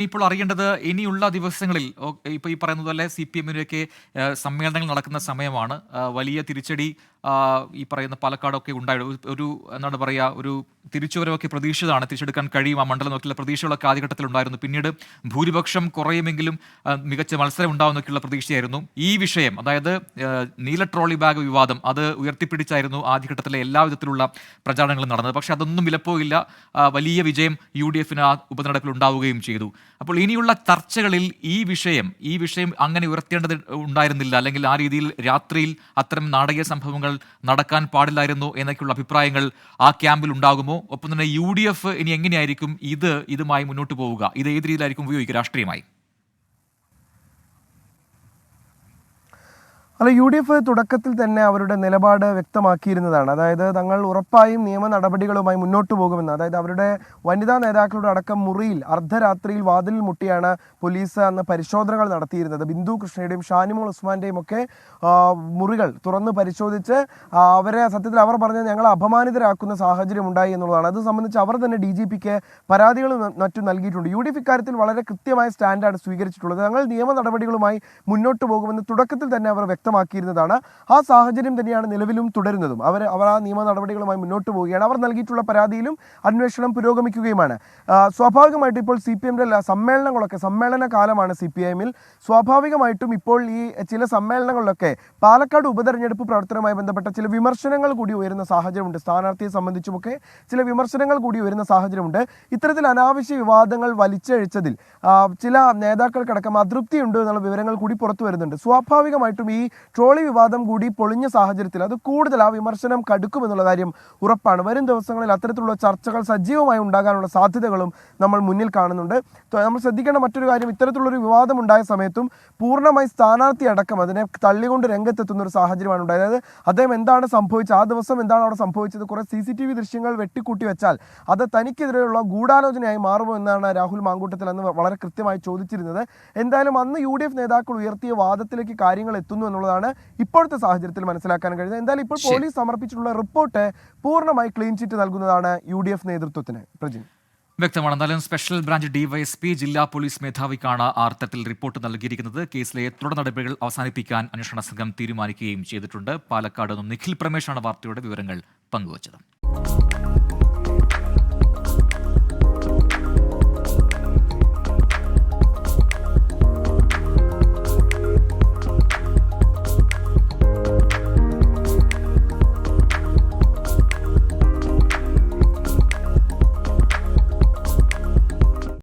ഇപ്പോൾ അറിയേണ്ടത് ഇനിയുള്ള ദിവസങ്ങളിൽ ഇപ്പോൾ ഈ പറയുന്നത് പോലെ CPM-ന്റെയൊക്കെ സമ്മേളനങ്ങൾ നടക്കുന്ന സമയമാണ്. വലിയ തിരിച്ചടി ഈ പറയുന്ന പാലക്കാടൊക്കെ ഉണ്ടായത്. ഒരു എന്താണ് പറയുക, ഒരു തിരിച്ചുവരവൊക്കെ പ്രതീക്ഷിതമാണ്. തിരിച്ചെടുക്കാൻ കഴിയും ആ മണ്ഡലം നോക്കിയുള്ള പ്രതീക്ഷകളൊക്കെ ആദ്യഘട്ടത്തിൽ ഉണ്ടായിരുന്നു. പിന്നീട് ഭൂരിപക്ഷം കുറയുമെങ്കിലും മികച്ച മത്സരം ഉണ്ടാവുമെന്നൊക്കെയുള്ള പ്രതീക്ഷയായിരുന്നു. ഈ വിഷയം, അതായത് നീല ട്രോളി ബാഗ് വിവാദം, അത് ഉയർത്തിപ്പിടിച്ചായിരുന്നു ആദ്യഘട്ടത്തിലെ എല്ലാ വിധത്തിലുള്ള പ്രചാരണങ്ങളും നടന്നത്. പക്ഷേ അതൊന്നും വിലപ്പോയില്ല. വലിയ വിജയം UDF-ന് ആ ഉപതെരഞ്ഞെടുപ്പിൽ ഉണ്ടാവുകയും ചെയ്തു. അപ്പോൾ ഇനിയുള്ള ചർച്ചകളിൽ ഈ വിഷയം അങ്ങനെ ഉയർത്തേണ്ടത് ഉണ്ടായിരുന്നില്ല, അല്ലെങ്കിൽ ആ രീതിയിൽ രാത്രിയിൽ അത്തരം നാടകീയ സംഭവങ്ങൾ നടക്കാൻ പാടില്ലായിരുന്നു എന്നൊക്കെയുള്ള അഭിപ്രായങ്ങൾ ആ ക്യാമ്പിൽ ഉണ്ടാകുമോ? ഒപ്പം തന്നെ UDF ഇനി എങ്ങനെയായിരിക്കും ഇതുമായി മുന്നോട്ട് പോവുക? ഇത് ഏത് രീതിയിലായിരിക്കും ഉപയോഗിക്കുക രാഷ്ട്രീയമായി? അല്ല, UDF തുടക്കത്തിൽ തന്നെ അവരുടെ നിലപാട് വ്യക്തമാക്കിയിരുന്നതാണ്. അതായത് തങ്ങൾ ഉറപ്പായും നിയമ നടപടികളുമായി മുന്നോട്ട് പോകുമെന്ന്. അതായത് അവരുടെ വനിതാ നേതാക്കളുടെ അടക്കം മുറിയിൽ അർദ്ധരാത്രിയിൽ വാതിലിൽ മുട്ടിയാണ് പോലീസ് അന്ന് പരിശോധനകൾ നടത്തിയിരുന്നത്. ബിന്ദു കൃഷ്ണയുടെയും ഷാനിമോൾ ഉസ്മാന്റെയും ഒക്കെ മുറികൾ തുറന്ന് പരിശോധിച്ച് അവരെ സത്യത്തിൽ അവർ പറഞ്ഞത് ഞങ്ങളെ അപമാനിതരാക്കുന്ന സാഹചര്യം ഉണ്ടായി എന്നുള്ളതാണ്. അത് സംബന്ധിച്ച് അവർ തന്നെ DGP-ക്ക് പരാതികളും മറ്റും നൽകിയിട്ടുണ്ട്. UDF ഇക്കാര്യത്തിൽ വളരെ കൃത്യമായ സ്റ്റാൻഡാണ് സ്വീകരിച്ചിട്ടുള്ളത്. തങ്ങൾ നിയമ നടപടികളുമായി മുന്നോട്ട് പോകുമെന്ന് തുടക്കത്തിൽ തന്നെ അവർ വ്യക്തമാക്കിയിരുന്നതാണ്. ആ സാഹചര്യം തന്നെയാണ് നിലവിലും തുടരുന്നതും. അവർ ആ നിയമ നടപടികളുമായി മുന്നോട്ട് പോവുകയാണ്. അവർ നൽകിയിട്ടുള്ള പരാതിയിലും അന്വേഷണം പുരോഗമിക്കുകയുമാണ്. സ്വാഭാവികമായിട്ടും ഇപ്പോൾ CPM-ന്റെ സമ്മേളന കാലമാണ് CPM-ൽ. സ്വാഭാവികമായിട്ടും ഇപ്പോൾ ഈ ചില സമ്മേളനങ്ങളിലൊക്കെ പാലക്കാട് ഉപതെരഞ്ഞെടുപ്പ് പ്രവർത്തനവുമായി ബന്ധപ്പെട്ട ചില വിമർശനങ്ങൾ കൂടി ഉയരുന്ന സാഹചര്യമുണ്ട്. സ്ഥാനാർത്ഥിയെ സംബന്ധിച്ചുമൊക്കെ ചില വിമർശനങ്ങൾ കൂടി ഉയരുന്ന സാഹചര്യമുണ്ട്. ഇത്തരത്തിൽ അനാവശ്യ വിവാദങ്ങൾ വലിച്ചഴിച്ചതിൽ ചില നേതാക്കൾക്കടക്കം അതൃപ്തിയുണ്ട് എന്നുള്ള വിവരങ്ങൾ കൂടി പുറത്തു വരുന്നുണ്ട്. സ്വാഭാവികമായിട്ടും ഈ ട്രോളി വിവാദം കൂടി പൊളിഞ്ഞ സാഹചര്യത്തിൽ അത് കൂടുതൽ ആ വിമർശനം കടുക്കുമെന്നുള്ള കാര്യം ഉറപ്പാണ്. വരും ദിവസങ്ങളിൽ അത്തരത്തിലുള്ള ചർച്ചകൾ സജീവമായി ഉണ്ടാകാനുള്ള സാധ്യതകളും നമ്മൾ മുന്നിൽ കാണുന്നുണ്ട്. നമ്മൾ ശ്രദ്ധിക്കേണ്ട മറ്റൊരു കാര്യം, ഇത്തരത്തിലുള്ളൊരു വിവാദം ഉണ്ടായ സമയത്തും പൂർണ്ണമായി സ്ഥാനാർത്ഥി അടക്കം അതിനെ തള്ളിക്കൊണ്ട് രംഗത്തെത്തുന്ന ഒരു സാഹചര്യമാണ് ഉണ്ടായത്. അതായത് അദ്ദേഹം എന്താണ് സംഭവിച്ചത്, ആ ദിവസം എന്താണ് അവിടെ സംഭവിച്ചത്, കുറേ CCTV ദൃശ്യങ്ങൾ വെട്ടിക്കൂട്ടി വെച്ചാൽ അത് തനിക്കെതിരെയുള്ള ഗൂഢാലോചനയായി മാറുമോ എന്നാണ് രാഹുൽ മാങ്കൂട്ടത്തിൽ അന്ന് വളരെ കൃത്യമായി ചോദിച്ചിരുന്നത്. എന്തായാലും അന്ന് UDF നേതാക്കൾ ഉയർത്തിയ വാദത്തിലേക്ക് കാര്യങ്ങൾ എത്തുന്നു എന്നുള്ളതാണ് ഇപ്പോഴത്തെ സാഹചര്യത്തിൽ മനസ്സിലാക്കാൻ കഴിയുന്നത്. എന്തായാലും ഇപ്പോൾ പോലീസ് സമർപ്പിച്ചിട്ടുള്ള റിപ്പോർട്ട് പൂർണ്ണമായി ക്ലീൻ ചിറ്റ് നൽകുന്നതാണ് UDF നേതൃത്വത്തിന്. പ്രജിൻ, വ്യക്തമാണ്. എന്നാലും സ്പെഷ്യൽ ബ്രാഞ്ച് DYSP ജില്ലാ പോലീസ് മേധാവിക്കാണ് അർത്ഥത്തിൽ റിപ്പോർട്ട് നൽകിയിരിക്കുന്നത്. കേസിലെ തുടർ നടപടികൾ അവസാനിപ്പിക്കാൻ അന്വേഷണ സംഘം തീരുമാനിക്കുകയും ചെയ്തിട്ടുണ്ട്. പാലക്കാട് നിന്നും നിഖിൽ പ്രമേഷാണ് വാർത്തയുടെ വിവരങ്ങൾ പങ്കുവച്ചത്.